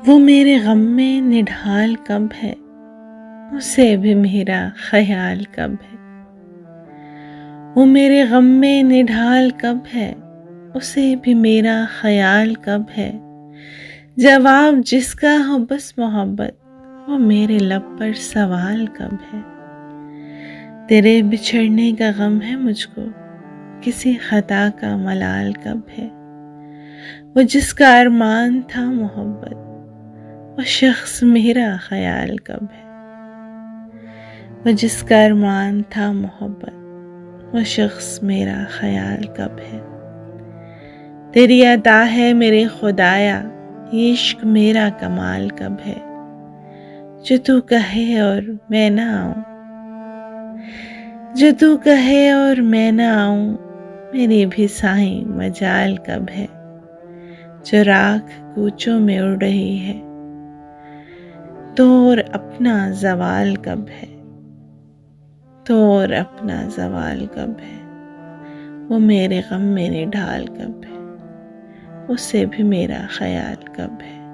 वो मेरे गम में निढाल कब है, उसे भी मेरा ख्याल कब है। वो मेरे गम में निढाल कब है, उसे भी मेरा ख्याल कब है। जवाब जिसका हो बस मोहब्बत, वो मेरे लब पर सवाल कब है। तेरे बिछड़ने का गम है मुझको, किसी खता का मलाल कब है। वो जिसका अरमान था मोहब्बत, वो शख्स मेरा ख्याल कब है। वो जिसका अरमान था मोहब्बत, वो शख्स मेरा ख्याल कब है। तेरी अता है मेरे खुदाया, ये इश्क मेरा कमाल कब है। जो तू कहे और मैं ना आऊं, जो तू कहे और मैं ना आऊं, मेरी भी साईं मजाल कब है। जो राख कूचों में उड़ रही है, तो और अपना ज़वाल कब है। तो और अपना ज़वाल कब है। वो मेरे गम में निढाल कब है, उससे भी मेरा ख्याल कब है।